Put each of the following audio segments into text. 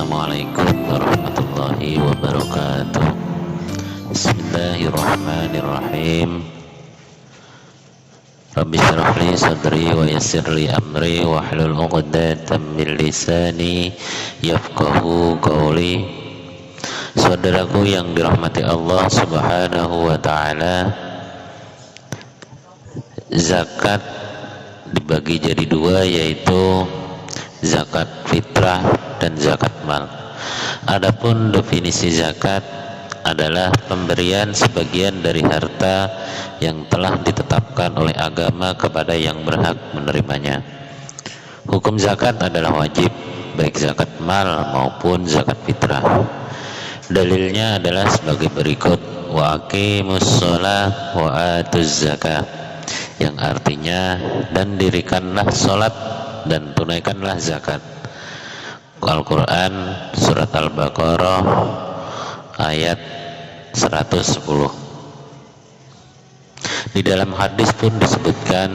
Assalamualaikum warahmatullahi wabarakatuh. Bismillahirrahmanirrahim. Rabbi shrah li sadri wa yassir li amri wahlul 'uqdatam min lisani yafqahu qawli. Saudaraku yang dirahmati Allah Subhanahu wa taala, zakat dibagi jadi dua, yaitu zakat fitrah dan zakat mal. Adapun definisi zakat adalah pemberian sebagian dari harta yang telah ditetapkan oleh agama kepada yang berhak menerimanya. Hukum zakat adalah wajib, baik zakat mal maupun zakat fitrah. Dalilnya adalah sebagai berikut: wa aqimus shalah wa atuz zakah, yang artinya dan dirikanlah salat dan tunaikanlah zakat. Al-Quran surat Al-Baqarah ayat 110. Di dalam hadis pun disebutkan,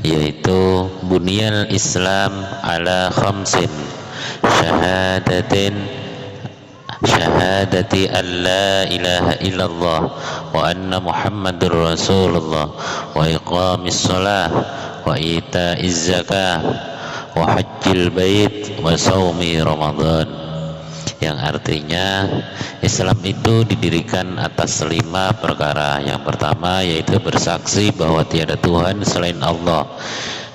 yaitu buniyal Islam ala khamsin syahadati an la ilaha illallah wa anna muhammadur rasulullah wa iqamis shalah wa ita'iz zakah wa hajjil bait wa saumi ramadan, yang artinya Islam itu didirikan atas 5 perkara. Yang pertama yaitu bersaksi bahwa tiada Tuhan selain Allah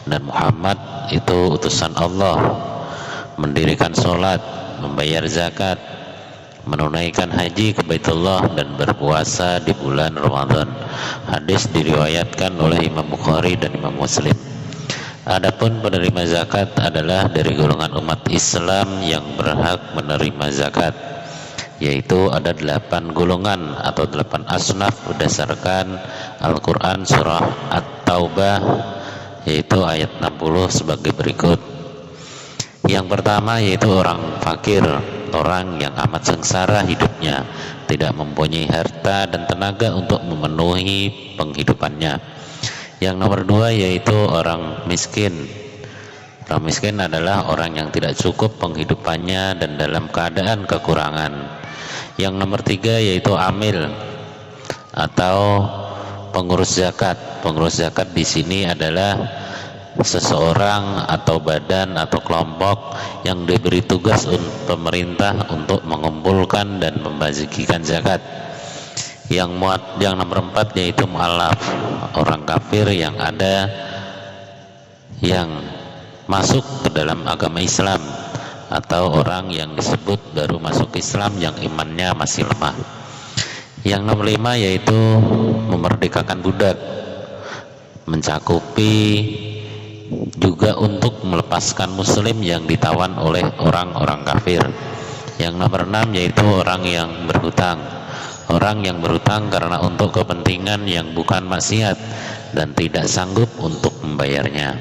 dan Muhammad itu utusan Allah, mendirikan sholat, membayar zakat, menunaikan haji ke Baitullah, dan berpuasa di bulan Ramadan. Hadis diriwayatkan oleh Imam Bukhari dan Imam Muslim. Adapun penerima zakat adalah dari golongan umat Islam yang berhak menerima zakat, yaitu ada 8 golongan atau 8 asnaf berdasarkan Al-Quran surah At-Taubah, yaitu ayat 60 sebagai berikut. Yang pertama yaitu orang fakir, orang yang amat sengsara hidupnya, tidak mempunyai harta dan tenaga untuk memenuhi penghidupannya. Yang nomor 2 yaitu orang miskin. Orang miskin adalah orang yang tidak cukup penghidupannya dan dalam keadaan kekurangan. Yang nomor 3 yaitu amil atau pengurus zakat. Pengurus zakat di sini adalah seseorang atau badan atau kelompok yang diberi tugas pemerintah untuk mengumpulkan dan membagikan zakat. Yang nomor 4 yaitu mu'alaf, orang kafir yang masuk ke dalam agama Islam, atau orang yang disebut baru masuk Islam yang imannya masih lemah. Yang nomor 5 yaitu memerdekakan budak, mencakupi juga untuk melepaskan muslim yang ditawan oleh orang-orang kafir. Yang nomor 6 yaitu orang yang berhutang, orang yang berhutang karena untuk kepentingan yang bukan maksiat dan tidak sanggup untuk membayarnya.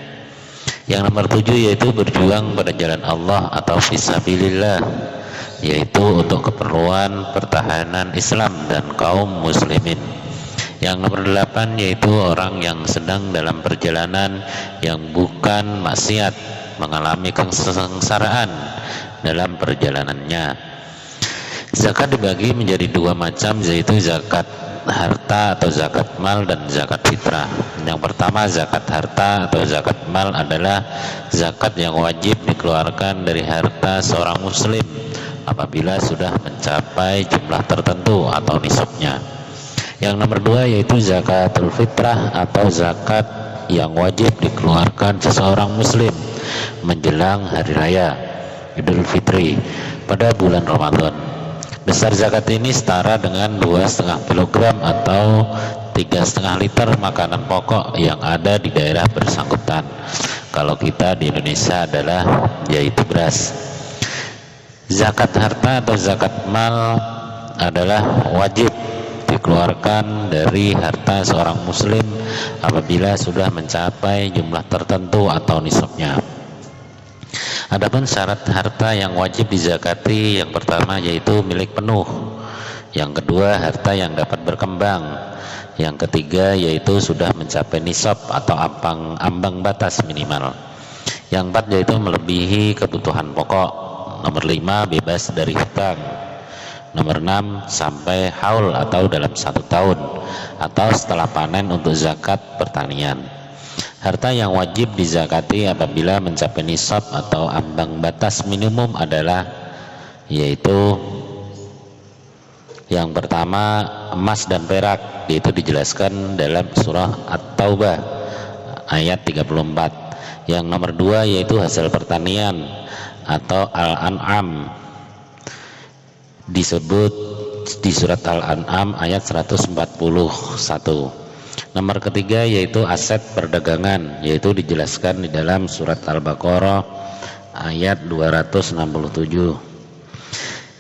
Yang nomor 7 yaitu berjuang pada jalan Allah atau fisabilillah, yaitu untuk keperluan pertahanan Islam dan kaum muslimin. Yang nomor 8 yaitu orang yang sedang dalam perjalanan yang bukan maksiat, mengalami kesengsaraan dalam perjalanannya. Zakat dibagi menjadi 2 macam, yaitu zakat harta atau zakat mal dan zakat fitrah. Yang pertama zakat harta atau zakat mal adalah zakat yang wajib dikeluarkan dari harta seorang muslim apabila sudah mencapai jumlah tertentu atau nisabnya. Yang nomor 2 yaitu zakatul fitrah atau zakat yang wajib dikeluarkan seseorang muslim menjelang hari raya Idul Fitri pada bulan Ramadan. Besar zakat ini setara dengan 2,5 kg atau 3,5 liter makanan pokok yang ada di daerah bersangkutan. Kalau kita di Indonesia adalah yaitu beras. Zakat harta atau zakat mal adalah wajib dikeluarkan dari harta seorang muslim apabila sudah mencapai jumlah tertentu atau nisabnya. Adapun syarat harta yang wajib dizakati, yang pertama yaitu milik penuh, yang kedua harta yang dapat berkembang, yang ketiga yaitu sudah mencapai nisab atau ambang batas minimal, yang keempat yaitu melebihi kebutuhan pokok. Nomor 5 bebas dari hutang. Nomor 6 sampai haul atau dalam 1 tahun atau setelah panen untuk zakat pertanian. Harta yang wajib dizakati apabila mencapai nisab atau ambang batas minimum adalah yaitu yang pertama emas dan perak, yaitu dijelaskan dalam surah At-Taubah ayat 34. Yang nomor 2 yaitu hasil pertanian atau Al-An'am, disebut di surat Al-An'am ayat 141. Nomor ketiga yaitu aset perdagangan, yaitu dijelaskan di dalam surat Al-Baqarah ayat 267.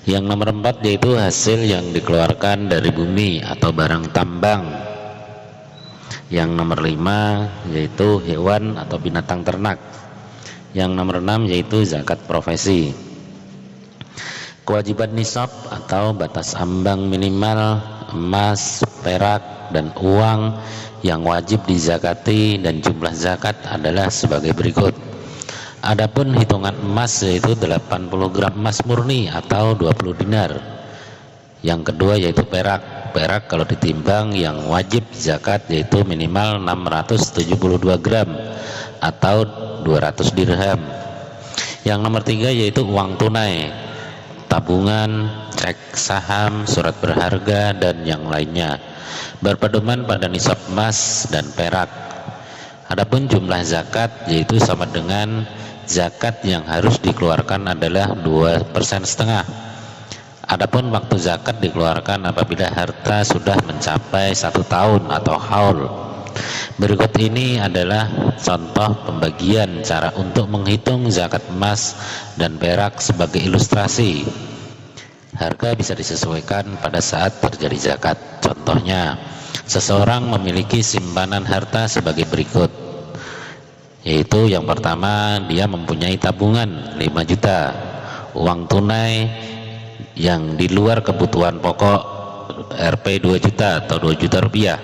Yang nomor 4 yaitu hasil yang dikeluarkan dari bumi atau barang tambang. Yang nomor 5 yaitu hewan atau binatang ternak. Yang nomor 6 yaitu zakat profesi. Kewajiban nisab atau batas ambang minimal emas, perak, dan uang yang wajib dizakati dan jumlah zakat adalah sebagai berikut. Adapun hitungan emas yaitu 80 gram emas murni atau 20 dinar. Yang kedua yaitu perak. Perak kalau ditimbang yang wajib zakat yaitu minimal 672 gram atau 200 dirham. Yang nomor 3 yaitu uang tunai, tabungan, cek saham, surat berharga, dan yang lainnya, berpedoman pada nisab emas dan perak. Adapun jumlah zakat yaitu sama dengan zakat yang harus dikeluarkan adalah 2,5%. Adapun waktu zakat dikeluarkan apabila harta sudah mencapai 1 tahun atau haul. Berikut ini adalah contoh pembagian cara untuk menghitung zakat emas dan perak sebagai ilustrasi. Harga bisa disesuaikan pada saat terjadi zakat. Contohnya, seseorang memiliki simpanan harta sebagai berikut, yaitu yang pertama dia mempunyai tabungan 5 juta, uang tunai yang di luar kebutuhan pokok Rp 2 juta atau 2 juta rupiah.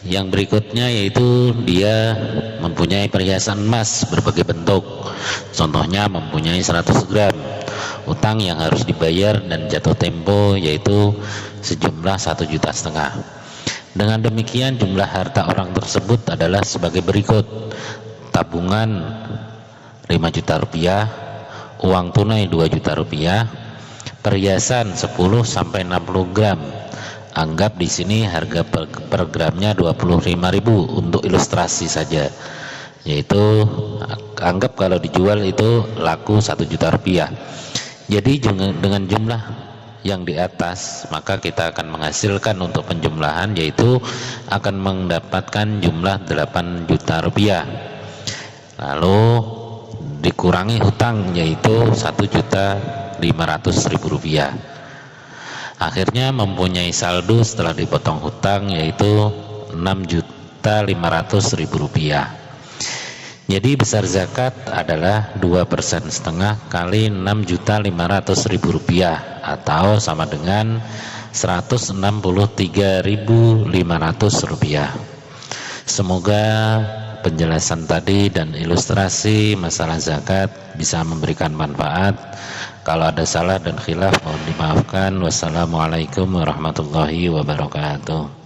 Yang berikutnya yaitu dia mempunyai perhiasan emas berbagai bentuk, contohnya mempunyai 100 gram, utang yang harus dibayar dan jatuh tempo yaitu sejumlah 1,5 juta. Dengan demikian jumlah harta orang tersebut adalah sebagai berikut: tabungan 5 juta rupiah, uang tunai 2 juta rupiah, perhiasan 10 sampai 60 gram. Anggap di sini harga per gramnya 25.000 untuk ilustrasi saja. Yaitu anggap kalau dijual itu laku 1 juta rupiah. Jadi dengan jumlah yang di atas maka kita akan menghasilkan untuk penjumlahan yaitu akan mendapatkan jumlah 8 juta rupiah. Lalu dikurangi hutang yaitu 1.500.000 rupiah. Akhirnya mempunyai saldo setelah dipotong hutang yaitu 6.500.000 rupiah. Jadi besar zakat adalah 2,5% kali 6.500.000 rupiah atau sama dengan 163.500 rupiah. Semoga penjelasan tadi dan ilustrasi masalah zakat bisa memberikan manfaat. Kalau ada salah dan khilaf mohon dimaafkan. Wassalamualaikum warahmatullahi wabarakatuh.